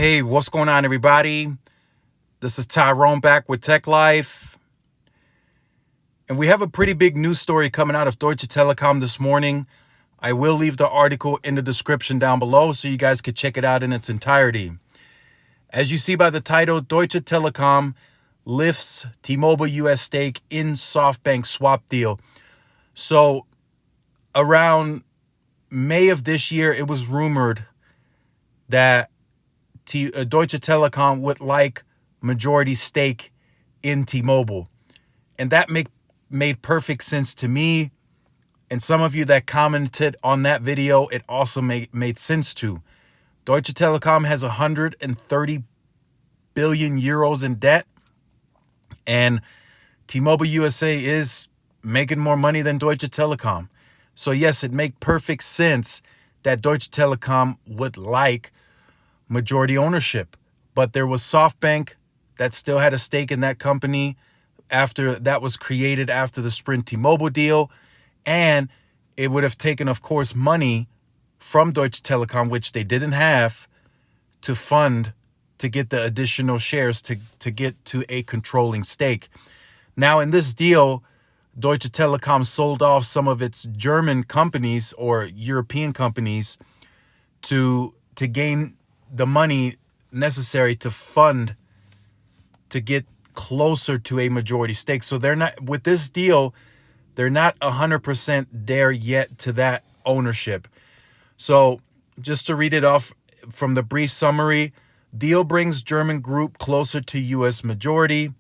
Hey, what's going on, everybody? This is Tyrone back with Tech Life. And we have a pretty big news story coming out of Deutsche Telekom this morning. I will leave the article in the description down below so you guys could check it out in its entirety. As you see by the title, Deutsche Telekom lifts T-Mobile US stake in SoftBank swap deal. So around May of this year, it was rumored that Deutsche Telekom would like majority stake in T-Mobile. And that made perfect sense to me. And some of you that commented on that video, it also made sense to. Deutsche Telekom has 130 billion euros in debt. And T-Mobile USA is making more money than Deutsche Telekom. So yes, it makes perfect sense that Deutsche Telekom would like majority ownership. But there was SoftBank that still had a stake in that company after that was created after the Sprint T-Mobile deal. And it would have taken, of course, money from Deutsche Telekom, which they didn't have, to fund to get the additional shares to get to a controlling stake. Now, in this deal, Deutsche Telekom sold off some of its German companies or European companies to gain the money necessary to fund to get closer to a majority stake. So they're not, with this deal, they're not 100% there yet to that ownership. So just to read it off from the brief summary, deal brings German group closer to US majority.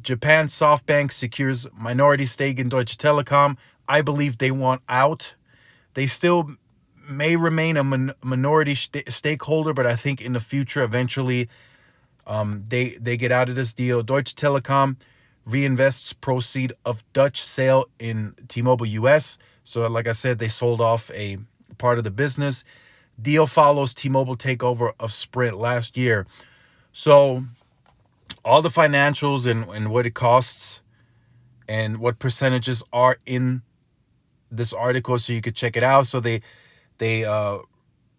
Japan SoftBank secures minority stake in Deutsche Telekom. I believe they want out. They still may remain a minority stakeholder, but I think in the future, eventually, they get out of this deal. Deutsche Telekom reinvests proceed of Dutch sale in T-Mobile US. So like I said, they sold off a part of the business. Deal follows T-Mobile takeover of Sprint last year. So all the financials and what it costs and what percentages are in this article, so you could check it out. So they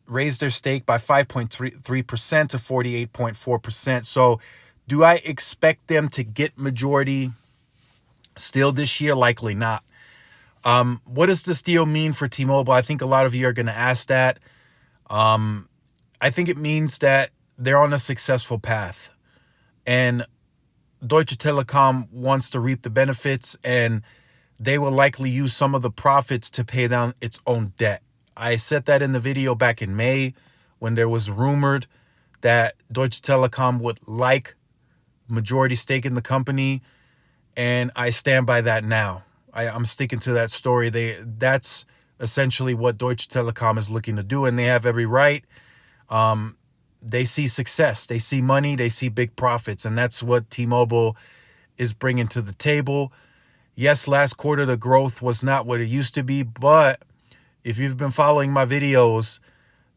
raised their stake by 5.3% to 48.4%. So do I expect them to get majority still this year? Likely not. What does this deal mean for T-Mobile? I think a lot of you are going to ask that. I think it means that they're on a successful path. And Deutsche Telekom wants to reap the benefits, and they will likely use some of the profits to pay down its own debt. I said that in the video back in May when there was rumored that Deutsche Telekom would like majority stake in the company, and I stand by that now. I'm sticking to that story. That's essentially what Deutsche Telekom is looking to do, and they have every right. They see success, they see money, they see big profits, and that's what T-Mobile is bringing to the table. Yes, last quarter the growth was not what it used to be, but if you've been following my videos,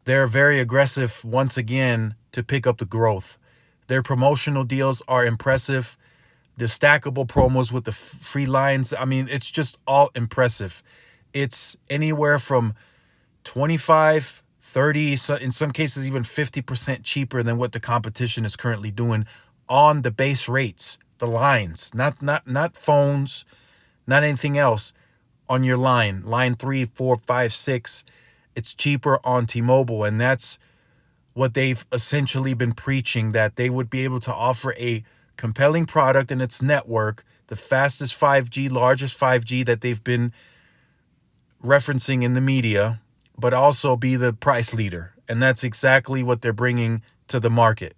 they're very aggressive once again to pick up the growth. Their promotional deals are impressive. The stackable promos with the free lines, I mean, it's just all impressive. It's anywhere from 25, 30, in some cases even 50% cheaper than what the competition is currently doing on the base rates, the lines, not phones, not anything else. On your line 3, 4, 5, 6, it's cheaper on T-Mobile, and that's what they've essentially been preaching, that they would be able to offer a compelling product in its network, the fastest 5G, largest 5G that they've been referencing in the media, but also be the price leader. And that's exactly what they're bringing to the market.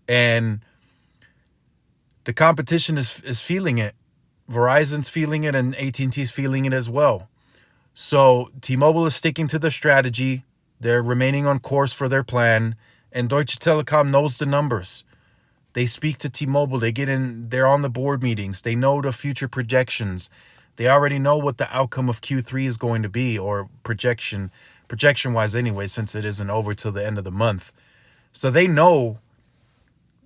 And the competition is feeling it. Verizon's feeling it, and AT&T's feeling it as well. So T-Mobile is sticking to their strategy. They're remaining on course for their plan, and Deutsche Telekom knows the numbers. They speak to T-Mobile. They get in. They're on the board meetings. They know the future projections. They already know what the outcome of Q3 is going to be, or projection-wise anyway, since it isn't over till the end of the month. So they know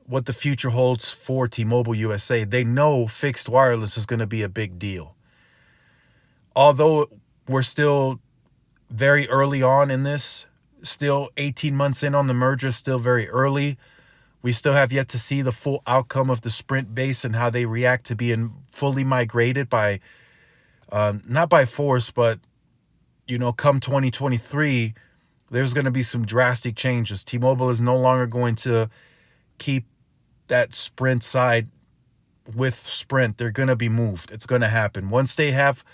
what the future holds for T-Mobile USA. They know fixed wireless is going to be a big deal. Although we're still very early on in this, Still 18 months in on the merger, still very early. We still have yet to see the full outcome of the Sprint base and how they react to being fully migrated by, not by force, but, come 2023, there's going to be some drastic changes. T-Mobile is no longer going to keep that Sprint side with Sprint. They're going to be moved. It's going to happen. Once they have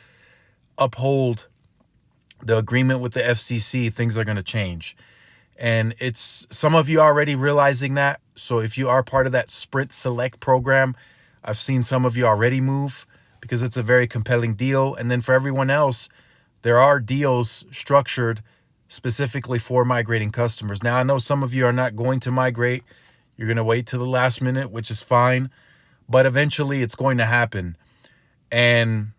uphold the agreement with the FCC, things are going to change. And it's some of you already realizing that. So if you are part of that Sprint Select program, I've seen some of you already move because it's a very compelling deal. And then for everyone else, there are deals structured specifically for migrating customers. Now, I know some of you are not going to migrate. You're going to wait till the last minute, which is fine. But eventually it's going to happen. And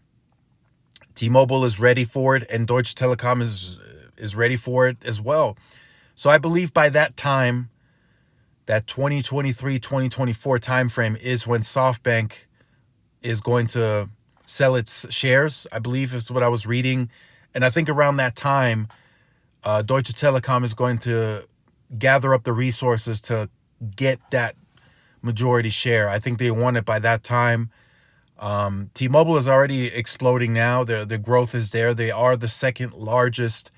T-Mobile is ready for it, and Deutsche Telekom is ready for it as well. So I believe by that time, that 2023-2024 timeframe is when SoftBank is going to sell its shares, I believe is what I was reading. And I think around that time, Deutsche Telekom is going to gather up the resources to get that majority share. I think they want it by that time. T-Mobile is already exploding now. The growth is there. They are the second largest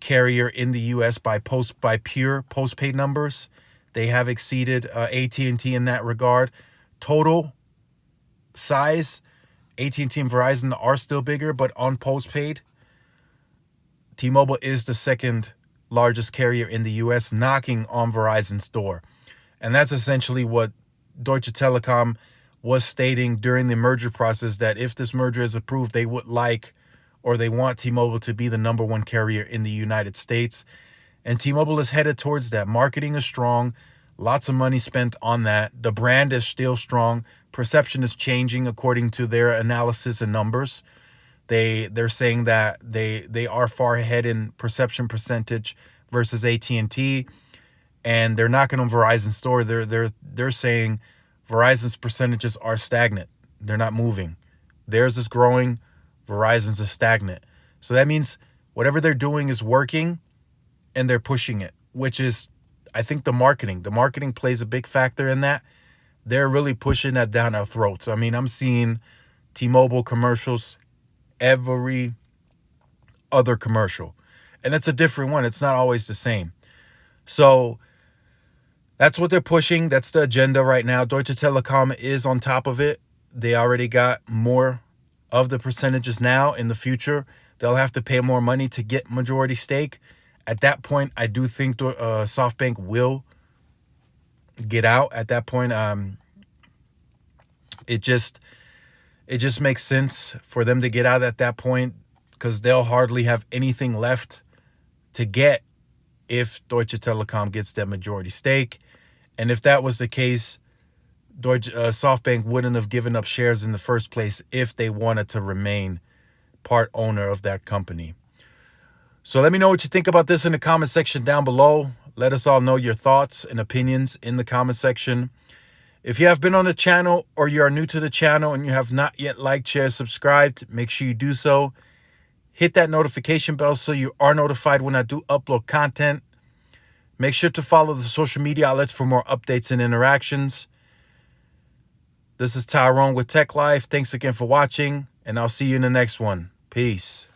carrier in the U.S. by pure postpaid numbers. They have exceeded AT&T in that regard. Total size, AT&T and Verizon are still bigger, but on postpaid, T-Mobile is the second largest carrier in the U.S., knocking on Verizon's door. And that's essentially what Deutsche Telekom was stating during the merger process, that if this merger is approved, they would like, or they want T-Mobile to be the number one carrier in the United States. And T-Mobile is headed towards that. Marketing is strong. Lots of money spent on that. The brand is still strong. Perception is changing according to their analysis and numbers. They're saying that they are far ahead in perception percentage versus AT&T, and they're knocking on Verizon's door. They're saying Verizon's percentages are stagnant. They're not moving. Theirs is growing. Verizon's is stagnant. So that means whatever they're doing is working, and they're pushing it, which is, I think, the marketing. The marketing plays a big factor in that. They're really pushing that down our throats. I mean, I'm seeing T-Mobile commercials every other commercial, and it's a different one. It's not always the same. So that's what they're pushing. That's the agenda right now. Deutsche Telekom is on top of it. They already got more of the percentages now. In the future, they'll have to pay more money to get majority stake. At that point, I do think SoftBank will get out. At that point, it just makes sense for them to get out at that point, because they'll hardly have anything left to get if Deutsche Telekom gets that majority stake. And if that was the case, SoftBank wouldn't have given up shares in the first place if they wanted to remain part owner of that company. So let me know what you think about this in the comment section down below. Let us all know your thoughts and opinions in the comment section. If you have been on the channel, or you are new to the channel and you have not yet liked, shared, subscribed, make sure you do so. Hit that notification bell so you are notified when I do upload content. Make sure to follow the social media outlets for more updates and interactions. This is Tyrone with Tech Life. Thanks again for watching, and I'll see you in the next one. Peace.